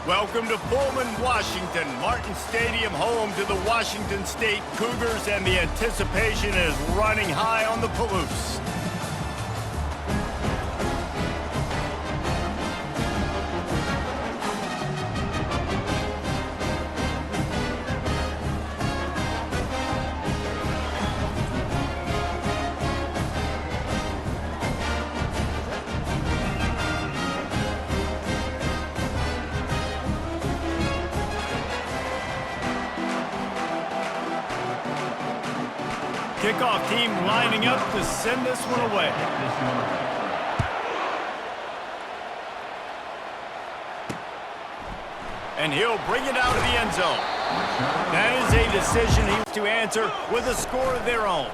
Welcome to Pullman, Washington. Martin Stadium, home to the Washington State Cougars, and the anticipation is running high on the Palouse. Kickoff team lining up to send this one away. And he'll bring it out of the end zone. That is a decision he has to answer with a score of their own.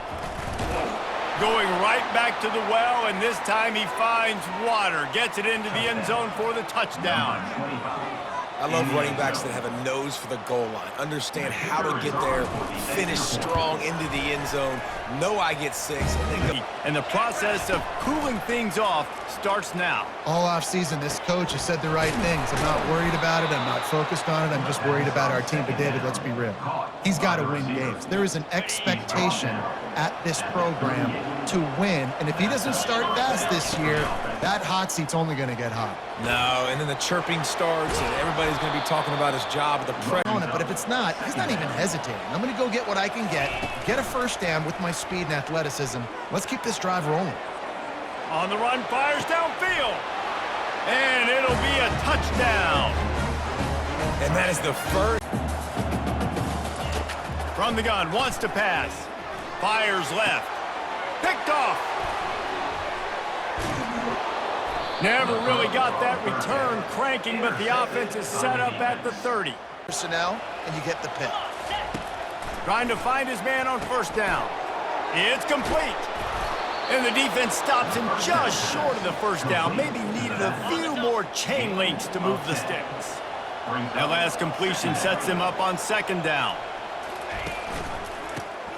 Going right back to the well, and this time he finds water. Gets it into the end zone for the touchdown. I love running backs that have a nose for the goal line, understand how to get there, finish strong into the end zone, know I get 6, and the process of cooling things off starts now. All offseason, this coach has said the right things. I'm not worried about it. I'm not focused on it. I'm just worried about our team. But, David, let's be real. He's got to win games. There is an expectation at this program to win. And if he doesn't start fast this year, that hot seat's only going to get hot. No, and then the chirping starts, and everybody's going to be talking about his job, the pressure. But if it's not, he's not even hesitating. I'm going to go get what I can get a first down with my speed and athleticism. Let's keep this drive rolling. On the run, fires downfield. And it'll be a touchdown. And that is the first. From the gun, wants to pass. Fires left. Picked off. Never really got that return cranking, but the offense is set up at the 30. Personnel, and you get the pick. Trying to find his man on first down. It's complete. And the defense stops him just short of the first down. Maybe needed a few more chain links to move the sticks. That last completion sets him up on second down.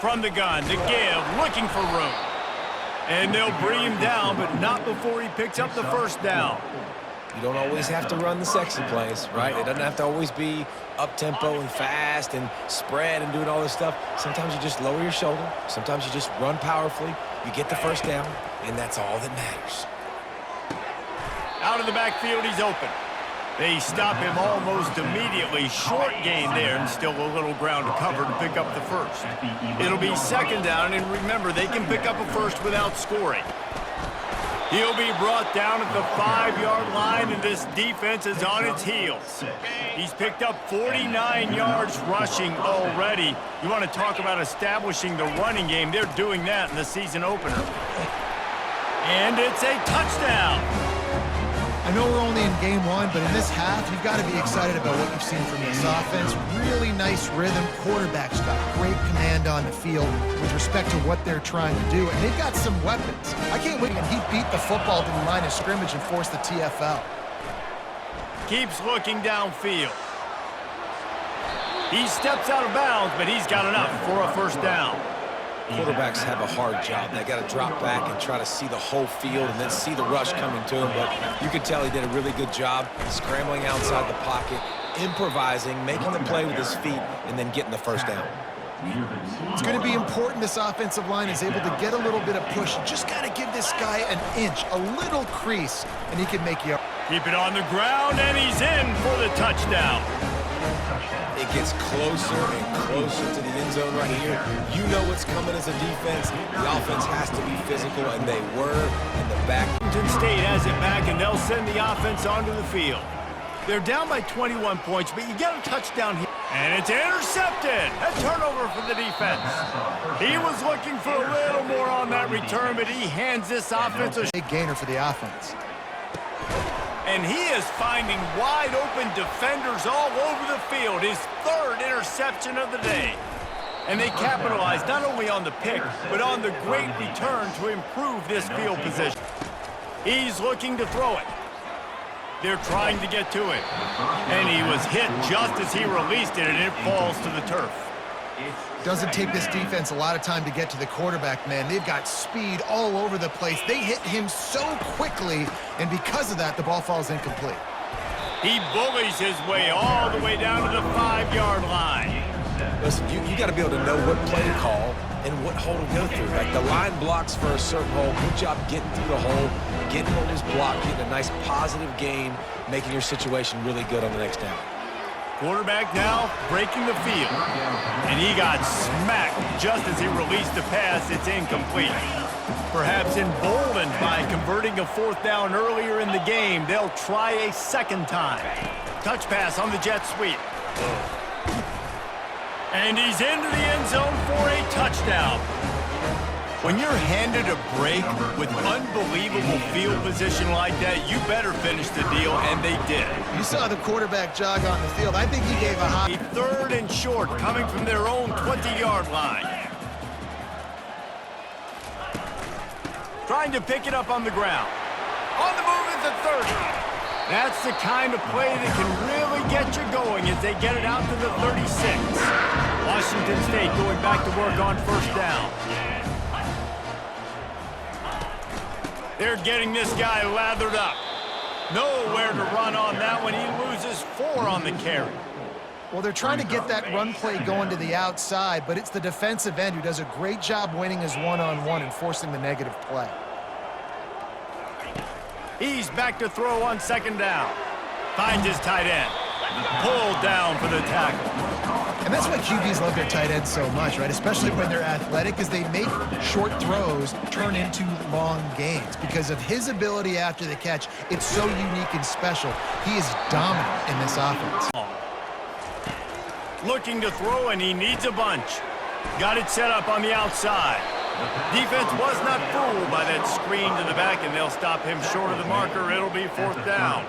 From the gun, to give, looking for room. And they'll bring him down, but not before he picks up the first down. You don't always have to run the sexy plays, right? It doesn't have to always be up-tempo and fast and spread and doing all this stuff. Sometimes you just lower your shoulder. Sometimes you just run powerfully. You get the first down, and that's all that matters. Out of the backfield, he's open. They stop him almost immediately. Short gain there, and still a little ground to cover to pick up the first. It'll be second down, and remember, they can pick up a first without scoring. He'll be brought down at the 5-yard line, and this defense is on its heels. He's picked up 49 yards rushing already. You want to talk about establishing the running game. They're doing that in the season opener. And it's a touchdown. I know we're only in game 1, but in this half, you've got to be excited about what you've seen from this offense. Really nice rhythm. Quarterback's got great command on the field with respect to what they're trying to do. And they've got some weapons. I can't wait when he beat the football to the line of scrimmage and force the TFL. Keeps looking downfield. He steps out of bounds, but he's got enough for a first down. Quarterbacks have a hard job. They got to drop back and try to see the whole field and then see the rush coming to him. But you could tell he did a really good job scrambling outside the pocket, improvising, making the play with his feet, and then getting the first down. It's going to be important this offensive line is able to get a little bit of push. Just got to give this guy an inch, a little crease, and he can make you up. Keep it on the ground, and he's in for the touchdown. It gets closer and closer to the end zone right here. You know what's coming as a defense. The offense has to be physical, and they were in the back. Washington State has it back, and they'll send the offense onto the field. They're down by 21 points, but you get a touchdown here. And it's intercepted. A turnover for the defense. He was looking for a little more on that return, but he hands this offense a big gainer for the offense. And he is finding wide-open defenders all over the field. His third interception of the day. And they capitalize not only on the pick, but on the great return to improve this field position. He's looking to throw it. They're trying to get to it. And he was hit just as he released it, and it falls to the turf. Doesn't take this defense a lot of time to get to the quarterback, man. They've got speed all over the place. They hit him so quickly, and because of that, the ball falls incomplete. He bullies his way all the way down to the 5-yard line. Listen, you got to be able to know what play to call and what hole to go through. Like the line blocks for a certain hole. Good job getting through the hole, getting what was blocked, getting a nice positive gain, making your situation really good on the next down. Quarterback now breaking the field. And he got smacked just as he released the pass. It's incomplete. Perhaps emboldened by converting a 4th down earlier in the game, they'll try a second time. Touch pass on the jet sweep. And he's into the end zone for a touchdown. When you're handed a break with unbelievable field position like that, you better finish the deal, and they did. You saw the quarterback jog on the field. I think he gave a high. 3rd and short coming from their own 20-yard line. Trying to pick it up on the ground. On the move at the 30. That's the kind of play that can really get you going as they get it out to the 36. Washington State going back to work on 1st down. They're getting this guy lathered up. Nowhere to run on that one. He loses 4 on the carry. Well, they're trying to get that run play going to the outside, but it's the defensive end who does a great job winning his one-on-one and forcing the negative play. He's back to throw on 2nd down. Finds his tight end. Pulled down for the tackle. And that's why QBs love their tight ends so much, right? Especially when they're athletic, because they make short throws turn into long gains. Because of his ability after the catch, it's so unique and special. He is dominant in this offense. Looking to throw, and he needs a bunch. Got it set up on the outside. Defense was not fooled by that screen to the back, and they'll stop him short of the marker. It'll be 4th down.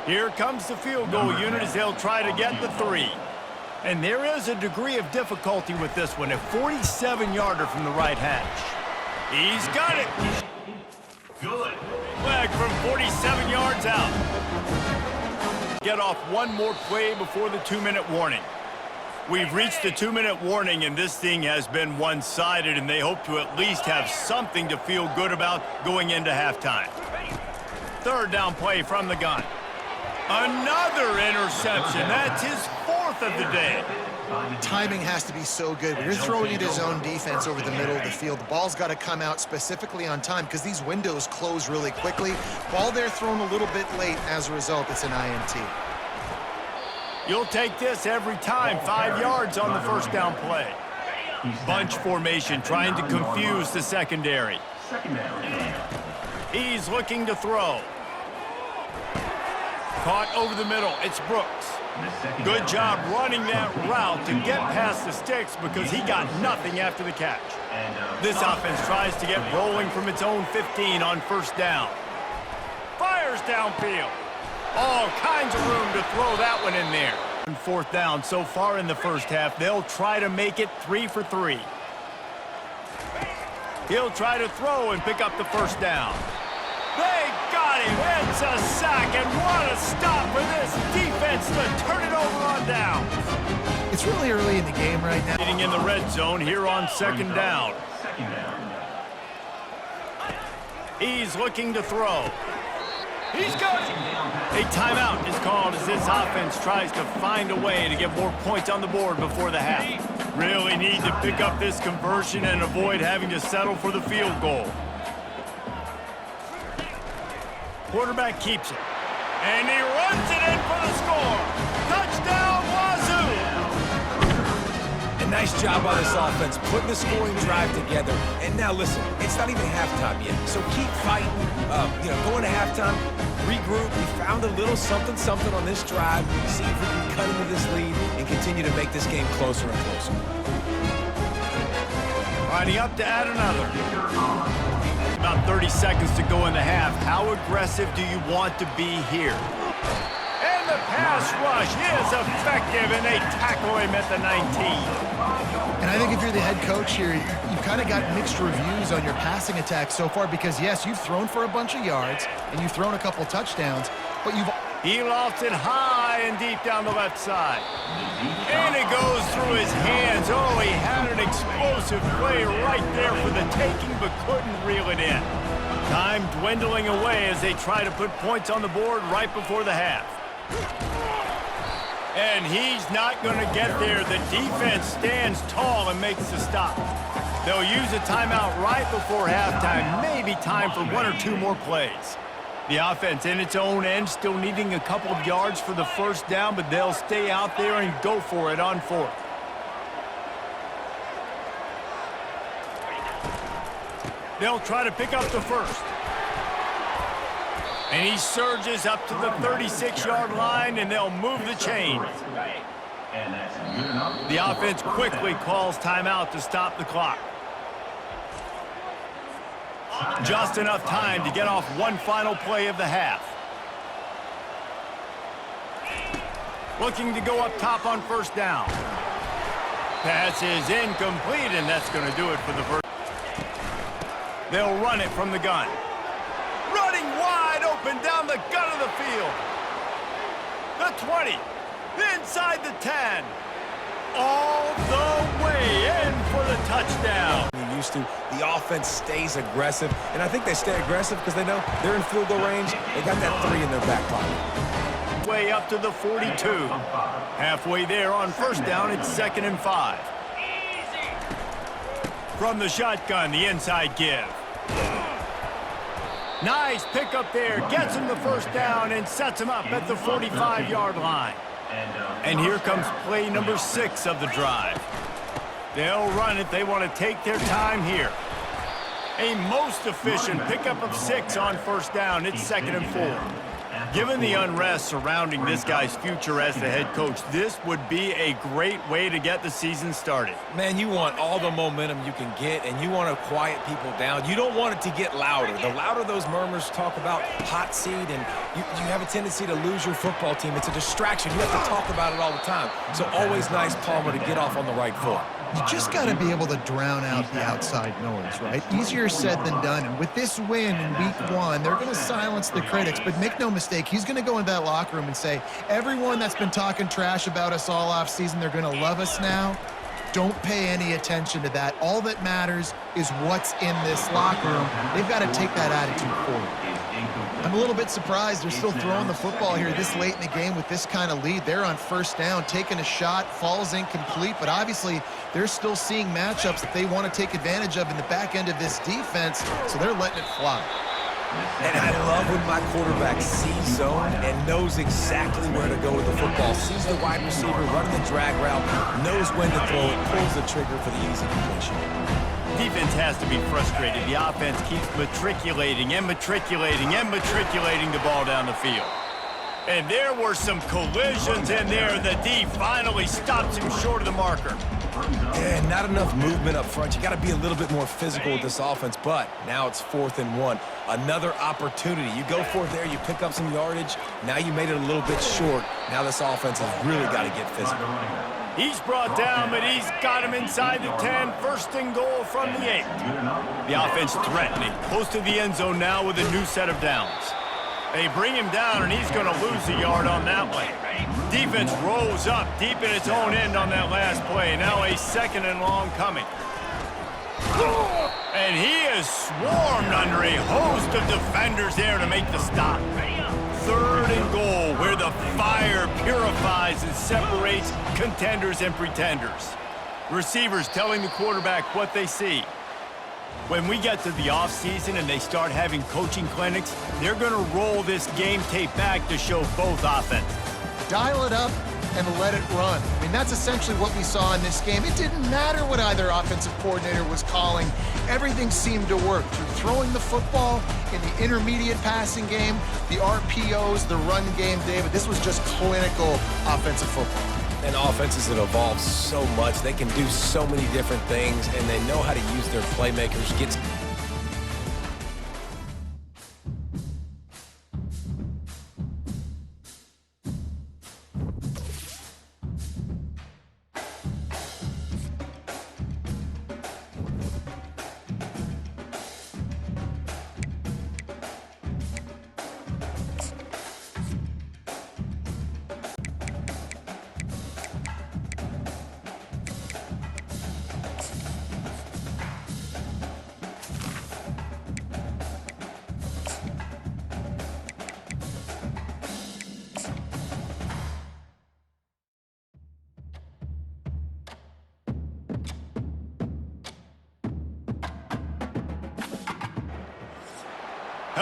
Here comes the field goal unit as they'll try to get the 3. And there is a degree of difficulty with this one, a 47-yarder from the right hash. He's got it. Good. Flag from 47 yards out. Get off one more play before the 2-minute warning. We've reached the 2-minute warning, and this thing has been one-sided, and they hope to at least have something to feel good about going into halftime. 3rd down play from the gun. Another interception. That's his 4th of the day. Timing has to be so good. When you're throwing into zone defense over the middle of the field, the ball's got to come out specifically on time because these windows close really quickly. Ball there thrown a little bit late. As a result, it's an INT. You'll take this every time. 5 yards on the 1st down play. Bunch formation trying to confuse the secondary. He's looking to throw. Caught over the middle. It's Brooks. Good job running that route to get past the sticks because he got nothing after the catch. This offense tries to get rolling from its own 15 on 1st down. Fires downfield. All kinds of room to throw that one in there. 4th down so far in the 1st half. They'll try to make it 3 for 3. He'll try to throw and pick up the 1st down. They got him. It's a sack, and what a stop for this defense to turn it over on down. It's really early in the game right now. Getting in the red zone here on 2nd down. He's looking to throw. He's got it. A timeout is called as this offense tries to find a way to get more points on the board before the half. Really need to pick up this conversion and avoid having to settle for the field goal. Quarterback keeps it. And he runs it in for the score. Touchdown, Wazoo! A nice job by this offense, putting the scoring drive together. And now listen, it's not even halftime yet, so keep fighting. Going to halftime, regroup. We found a little something on this drive. See if we can cut into this lead and continue to make this game closer and closer. Lining up to add another. About 30 seconds to go in the half. How aggressive do you want to be here? And the pass rush is effective, and they tackle him at the 19. And I think if you're the head coach here, you've kind of got mixed reviews on your passing attack so far because, yes, you've thrown for a bunch of yards and you've thrown a couple touchdowns, but you've... He lofts it high and deep down the left side. And it goes through his hands. Oh, he had an explosive play right there for the taking, but couldn't reel it in. Time dwindling away as they try to put points on the board right before the half. And he's not going to get there. The defense stands tall and makes the stop. They'll use a timeout right before halftime, maybe time for 1 or 2 more plays. The offense in its own end still needing a couple of yards for the first down, but they'll stay out there and go for it on 4th. They'll try to pick up the first. And he surges up to the 36-yard line, and they'll move the chains. The offense quickly calls timeout to stop the clock. Just enough time to get off one final play of the half. Looking to go up top on first down. Pass is incomplete, and that's going to do it for the first. They'll run it from the gun. Running wide open down the gut of the field. The 20. Inside the 10. All the way in for the touchdown. Used to. The offense stays aggressive, and I think they stay aggressive because they know they're in field goal range. They got that 3 in their back pocket. Way up to the 42. Halfway there on first down, it's 2nd and 5. From the shotgun, the inside give. Nice pickup there, gets him the first down and sets him up at the 45-yard line. And here comes play number 6 of the drive. They'll run it. They want to take their time here. A most efficient pickup of 6 on first down. It's 2nd and 4. Given the unrest surrounding this guy's future as the head coach, this would be a great way to get the season started. Man, you want all the momentum you can get, and you want to quiet people down. You don't want it to get louder. The louder those murmurs talk about hot seat, and you have a tendency to lose your football team. It's a distraction. You have to talk about it all the time. So always nice, Palmer, to get off on the right foot. You just got to be able to drown out the outside noise, right? Easier said than done. And with this win in week 1, they're going to silence the critics. But make no mistake, he's going to go into that locker room and say, everyone that's been talking trash about us all off season, they're going to love us now. Don't pay any attention to that. All that matters is what's in this locker room. They've got to take that attitude forward. I'm a little bit surprised they're still throwing the football here this late in the game with this kind of lead. They're on first down, taking a shot, falls incomplete, but obviously they're still seeing matchups that they want to take advantage of in the back end of this defense, so they're letting it fly. And I love when my quarterback sees zone and knows exactly where to go with the football. Sees the wide receiver running the drag route, knows when to throw it, pulls the trigger for the easy completion. Defense has to be frustrated. The offense keeps matriculating and matriculating and matriculating the ball down the field. And there were some collisions in there. The D finally stops him short of the marker. Yeah, not enough movement up front. You got to be a little bit more physical with this offense, but now it's 4th and 1. Another opportunity. You go for it there, you pick up some yardage. Now you made it a little bit short. Now this offense has really got to get physical. He's brought down, but he's got him inside the 10. 1st and goal from the 8. The offense threatening. Close to the end zone now with a new set of downs. They bring him down, and he's going to lose a yard on that one. Defense rolls up deep in its own end on that last play. Now a 2nd and long coming. And he is swarmed under a host of defenders there to make the stop. 3rd and goal, where the fire purifies and separates contenders and pretenders. Receivers telling the quarterback what they see. When we get to the offseason and they start having coaching clinics, they're going to roll this game tape back to show both offenses. Dial it up and let it run. I mean, that's essentially what we saw in this game. It didn't matter what either offensive coordinator was calling. Everything seemed to work through throwing the football in the intermediate passing game, the RPOs, the run game, David. This was just clinical offensive football. And offenses that evolve so much. They can do so many different things, and they know how to use their playmakers.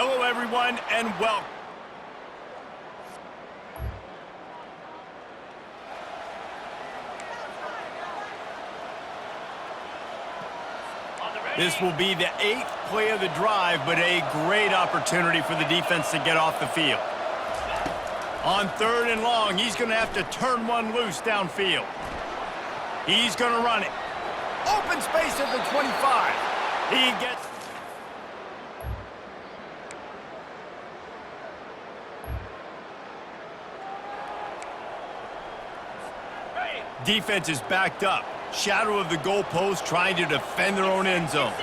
Hello, everyone, and welcome. This will be the 8th play of the drive, but a great opportunity for the defense to get off the field. On 3rd and long, he's going to have to turn one loose downfield. He's going to run it. Open space at the 25. He gets... Defense is backed up. Shadow of the goalpost trying to defend their own end zone.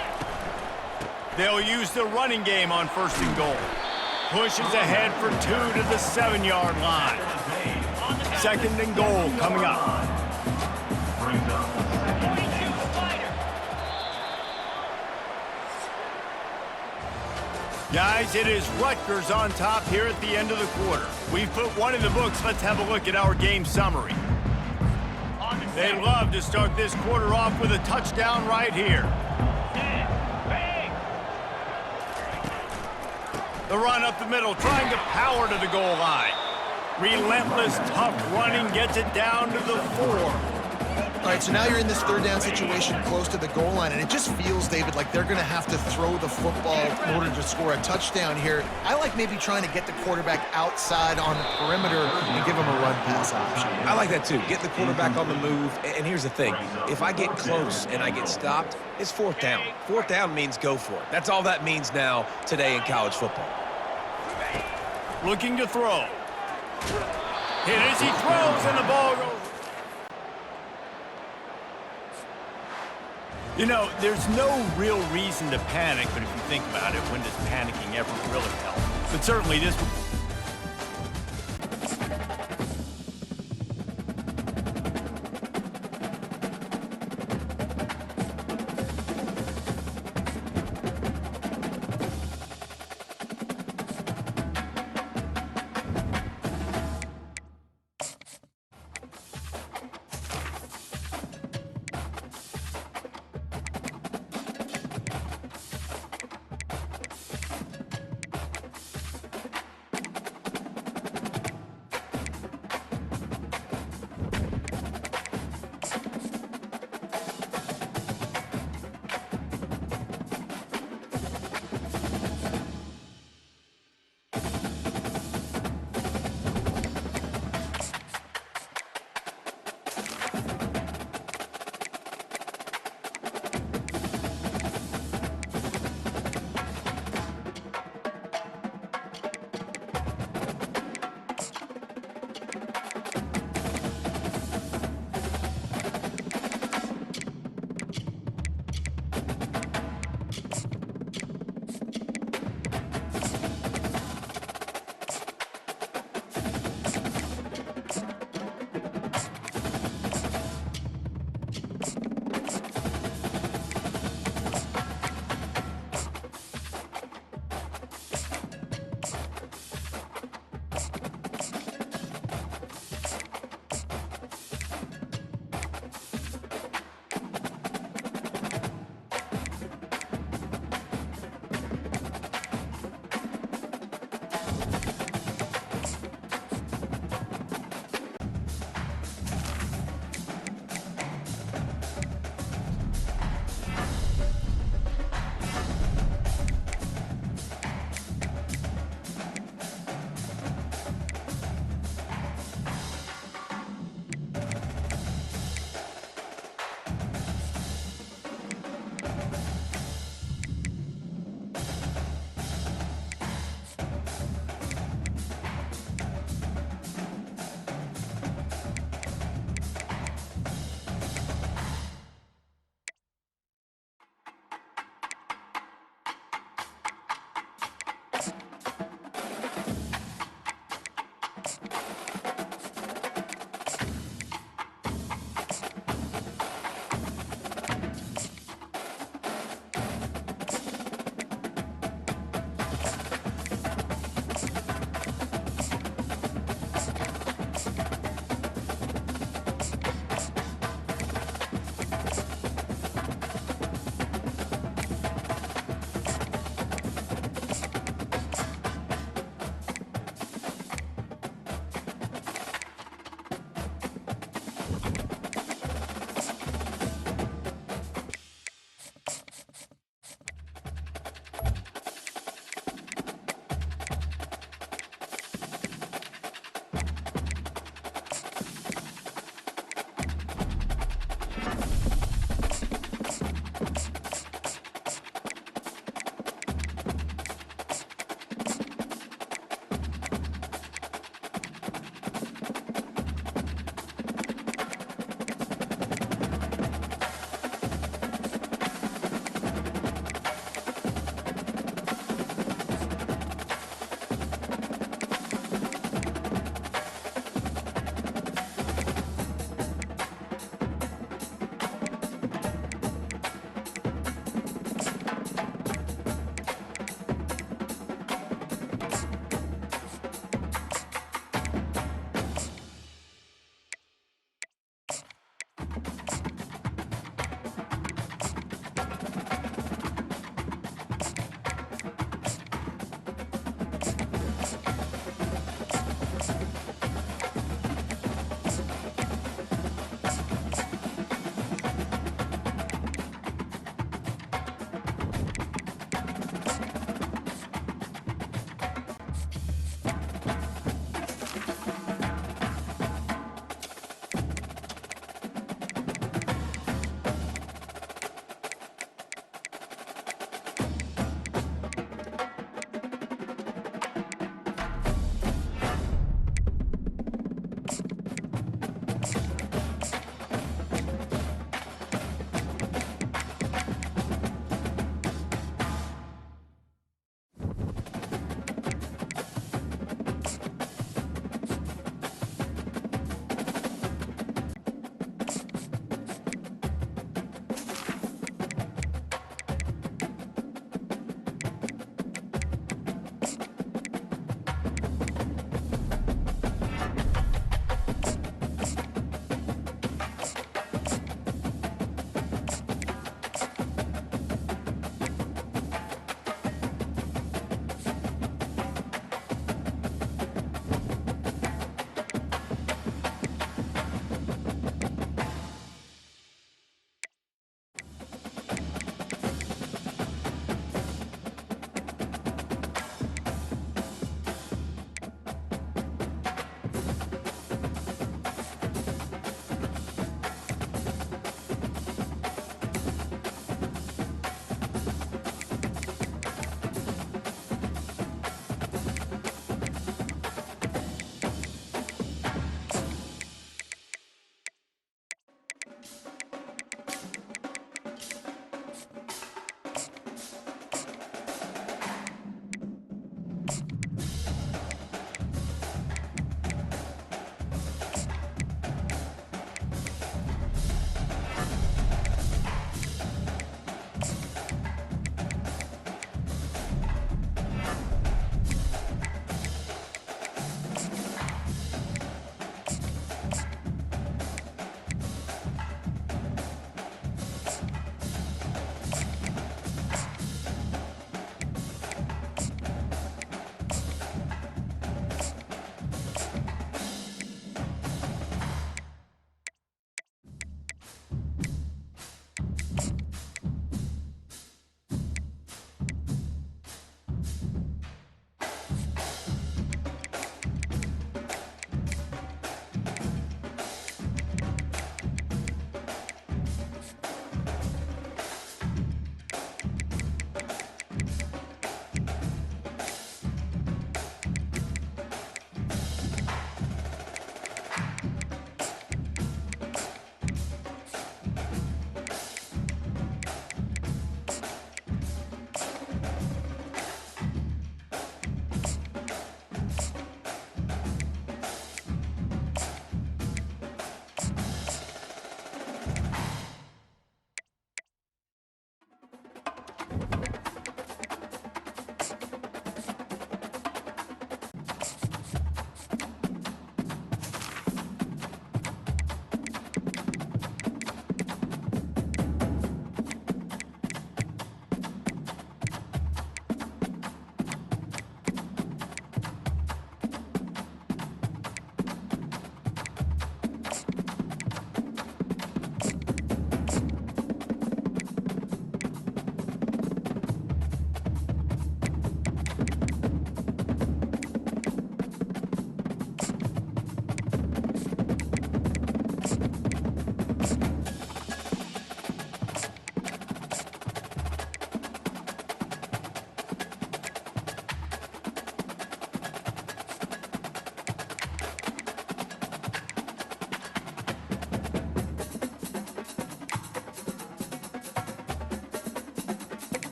They'll use the running game on 1st and goal. Pushes ahead for 2 to the 7-yard line. 2nd and goal coming up. Guys, it is Rutgers on top here at the end of the quarter. We've put one in the books. Let's have a look at our game summary. They'd love to start this quarter off with a touchdown right here. The run up the middle, trying to power to the goal line. Relentless, tough running gets it down to the 4. All right, so now you're in this 3rd down situation close to the goal line, and it just feels, David, like they're going to have to throw the football in order to score a touchdown here. I like maybe trying to get the quarterback outside on the perimeter and give him a run-pass option. I like that, too. Get the quarterback on the move. And here's the thing. If I get close and I get stopped, it's 4th down. 4th down means go for it. That's all that means now today in college football. Looking to throw. Hit as he throws, and the ball goes. You know, there's no real reason to panic, but if you think about it, when does panicking ever really help? But certainly this...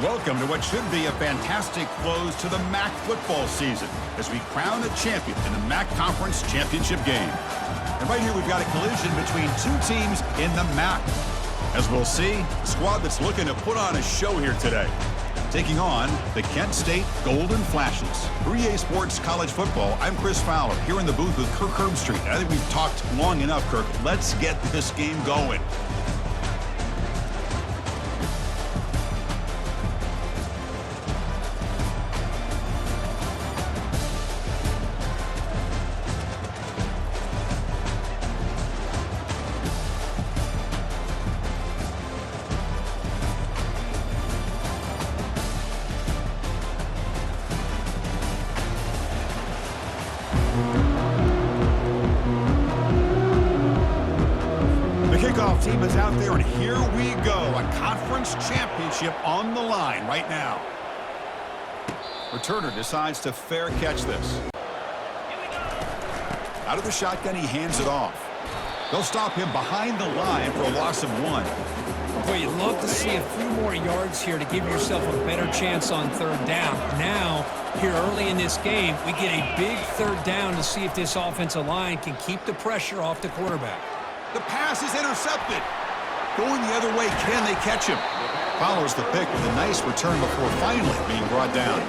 Welcome to what should be a fantastic close to the MAC football season as we crown a champion in the MAC Conference Championship game. And right here we've got a collision between two teams in the MAC. As we'll see, a squad that's looking to put on a show here today. Taking on the Kent State Golden Flashes. For EA Sports College Football, I'm Chris Fowler here in the booth with Kirk Herbstreit. I think we've talked long enough, Kirk. Let's get this game going. Kickoff team is out there, and here we go. A conference championship on the line right now. Returner decides to fair catch this. Out of the shotgun, he hands it off. They'll stop him behind the line for a loss of 1. Boy, you'd love to see a few more yards here to give yourself a better chance on third down. Now, here early in this game, we get a big third down to see if this offensive line can keep the pressure off the quarterback. The pass is intercepted. Going the other way, can they catch him? Follows the pick with a nice return before finally being brought down.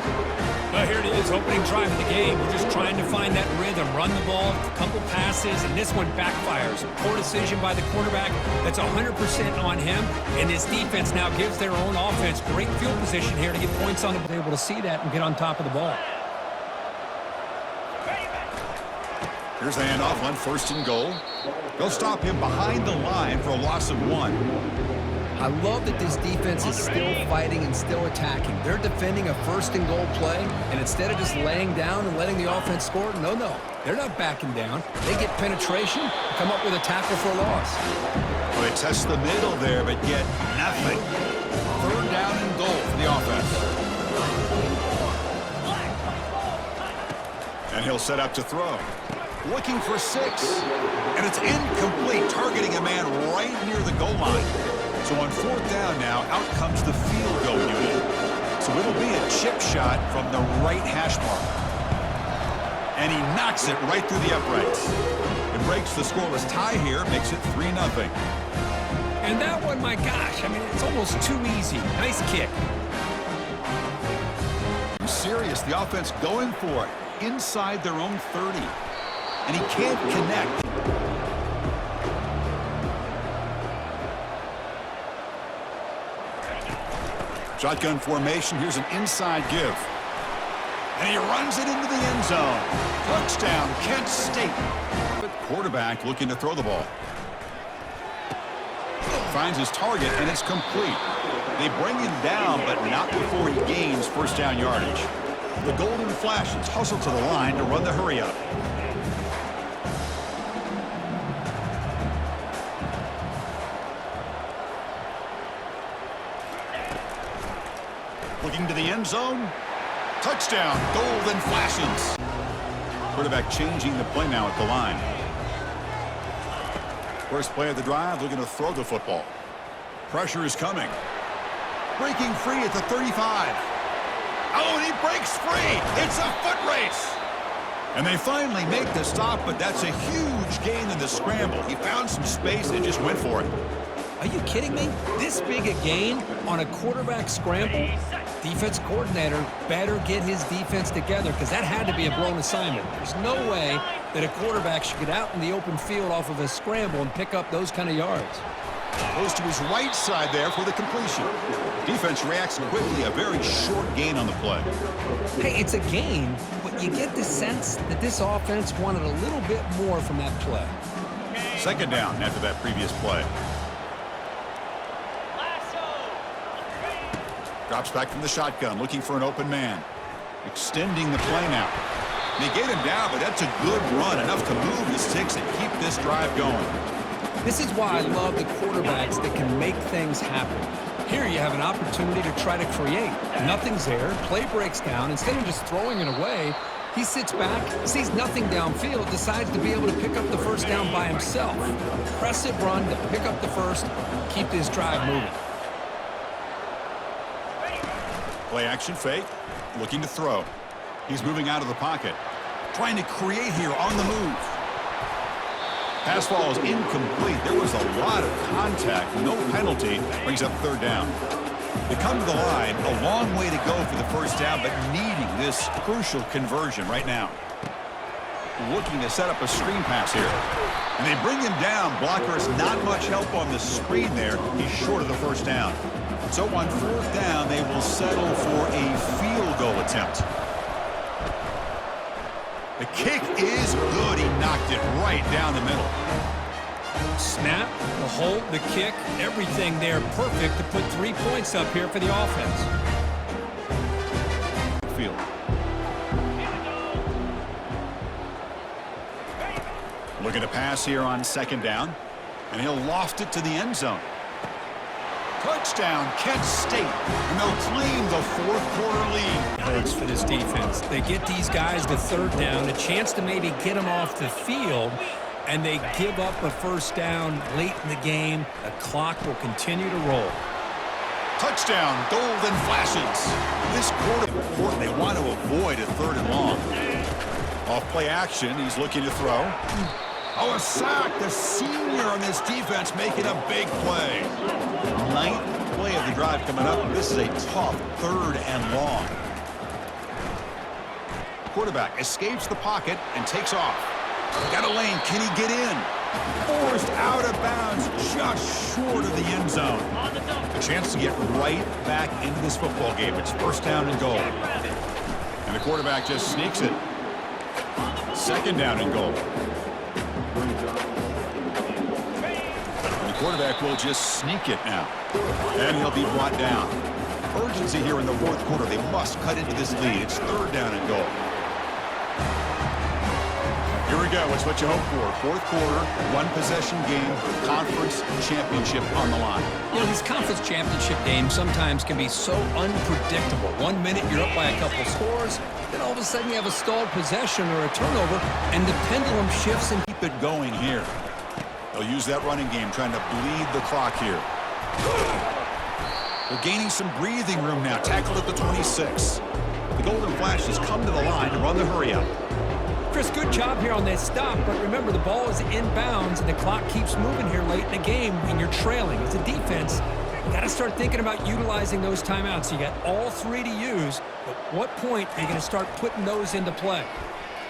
Well, here it is, opening drive of the game. We're just trying to find that rhythm, run the ball, a couple passes, and this one backfires. A poor decision by the quarterback. That's 100% on him, and this defense now gives their own offense great field position here to get points on the ball. Able to see that and get on top of the ball. Here's the handoff on 1st and goal. They'll stop him behind the line for a loss of 1. I love that this defense is still fighting and still attacking. They're defending a 1st and goal play, and instead of just laying down and letting the offense score, no, they're not backing down. They get penetration, come up with a tackle for a loss. Well, they test the middle there, but get nothing. 3rd down and goal for the offense. And he'll set up to throw. Looking for 6. And it's incomplete, targeting a man right near the goal line. So on 4th down now, out comes the field goal unit. So it'll be a chip shot from the right hash mark. And he knocks it right through the uprights. It breaks the scoreless tie here, makes it 3-0. And that one, my gosh, I mean, it's almost too easy. Nice kick. I'm serious, the offense going for it inside their own 30. And he can't connect. Shotgun formation. Here's an inside give. And he runs it into the end zone. Touchdown, Kent State. Quarterback looking to throw the ball. Finds his target, and it's complete. They bring him down, but not before he gains 1st down yardage. The Golden Flashes hustle to the line to run the hurry up. Looking to the end zone. Touchdown, Golden Flashes. Quarterback changing the play now at the line. First play of the drive, looking to throw the football. Pressure is coming. Breaking free at the 35. Oh, and he breaks free. It's a foot race. And they finally make the stop, but that's a huge gain in the scramble. He found some space and just went for it. Are you kidding me? This big a gain on a quarterback scramble? Defense coordinator better get his defense together because that had to be a blown assignment. There's no way that a quarterback should get out in the open field off of a scramble and pick up those kind of yards. Goes to his right side there for the completion. Defense reacts quickly, a very short gain on the play. Hey, it's a gain, but you get the sense that this offense wanted a little bit more from that play. 2nd down after that previous play. Drops back from the shotgun, looking for an open man. Extending the play now. They get him down, but that's a good run, enough to move the sticks and keep this drive going. This is why I love the quarterbacks that can make things happen. Here you have an opportunity to try to create. Nothing's there, play breaks down. Instead of just throwing it away, he sits back, sees nothing downfield, decides to be able to pick up the 1st down by himself. Impressive run to pick up the 1st, keep this drive moving. Play action fake. Looking to throw. He's moving out of the pocket. Trying to create here on the move. Pass falls incomplete. There was a lot of contact. No penalty. Brings up third down. They come to the line. A long way to go for the first down, but needing this crucial conversion right now. Looking to set up a screen pass here. And they bring him down. Blocker is not much help on the screen there. He's short of the first down. So on fourth down, they will settle for a field goal attempt. The kick is good. He knocked it right down the middle. Snap, the hold, the kick, everything there perfect to put 3 points up here for the offense. Field. Looking to pass here on second down, and he'll loft it to the end zone. Touchdown, Kent State, and they'll claim the fourth quarter lead. Hurts for this defense. They get these guys to third down, a chance to maybe get them off the field, and they give up a first down late in the game. The clock will continue to roll. Touchdown, golden flashes. This quarter important. They want to avoid a third and long. Off play action, he's looking to throw. Oh, a sack. The senior on this defense making a big play. Ninth play of the drive coming up. This is a tough third and long. Quarterback escapes the pocket and takes off. Got a lane. Can he get in? Forced out of bounds just short of the end zone. A chance to get right back into this football game. It's first down and goal. And the quarterback just sneaks it. Second down and goal. And the quarterback will just sneak it now. And he'll be brought down. Urgency here in the fourth quarter. They must cut into this lead. It's third down and goal. Here we go. It's what you hope for. Fourth quarter, one-possession game, conference championship on the line. You know, these conference championship games sometimes can be so unpredictable. 1 minute you're up by a couple scores, then all of a sudden you have a stalled possession or a turnover, and the pendulum shifts and Keep it going here. They'll use that running game, trying to bleed the clock here. They're gaining some breathing room now. Tackled at the 26. The Golden Flashes come to the line to run the hurry-up. Chris, good job here on that stop, but remember the ball is inbounds and the clock keeps moving here late in the game and you're trailing. As a defense, you got to start thinking about utilizing those timeouts. You got all three to use, but what point are you going to start putting those into play?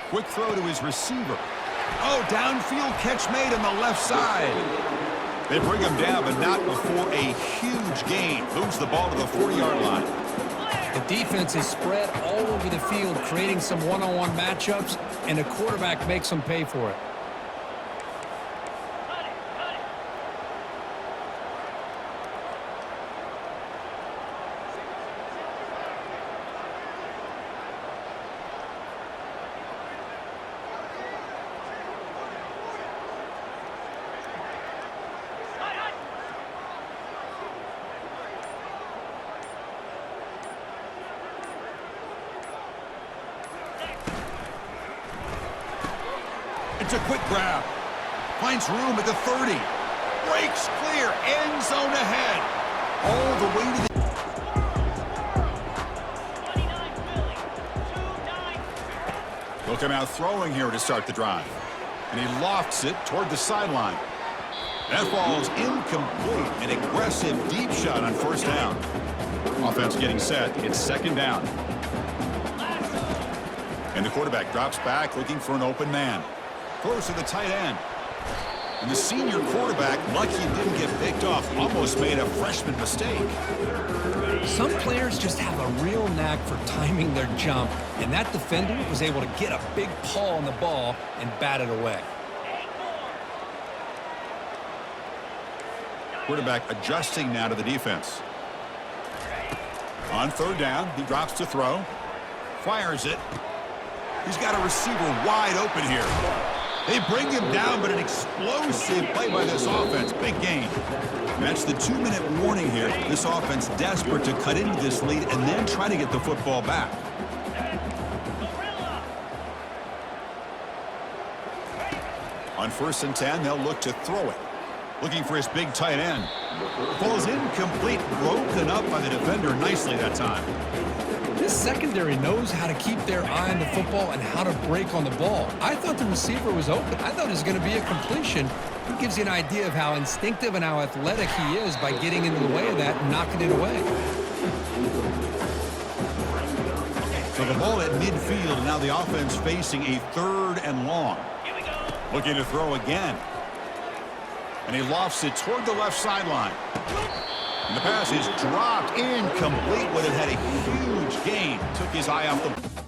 Quick throw to his receiver. Oh, downfield catch made on the left side. They bring him down, but not before a huge gain. Moves the ball to the 40-yard line. The defense is spread all over the field, creating some one-on-one matchups, and the quarterback makes them pay for it. It's a quick grab. Finds room at the 30. Breaks clear. End zone ahead. All the way to the... He'll come out throwing here to start the drive. And he lofts it toward the sideline. That falls incomplete. An aggressive deep shot on first down. Offense getting set. It's second down. And the quarterback drops back looking for an open man. Throws to the tight end. And the senior quarterback, lucky he didn't get picked off, almost made a freshman mistake. Some players just have a real knack for timing their jump, and that defender was able to get a big paw on the ball and bat it away. Quarterback adjusting now to the defense. On third down, he drops to throw. Fires it. He's got a receiver wide open here. They bring him down, but an explosive play by this offense. Big gain. That's the 2-minute warning here. This offense desperate to cut into this lead and then try to get the football back. On 1st and 10, they'll look to throw it. Looking for his big tight end. Ball is incomplete, broken up by the defender nicely that time. This secondary knows how to keep their eye on the football and how to break on the ball. I thought the receiver was open. I thought it was going to be a completion. It gives you an idea of how instinctive and how athletic he is by getting into the way of that and knocking it away. So the ball at midfield, and now the offense facing a 3rd and long. Looking to throw again. And he lofts it toward the left sideline. And the pass is dropped, incomplete. Would have had a huge gain. Took his eye off the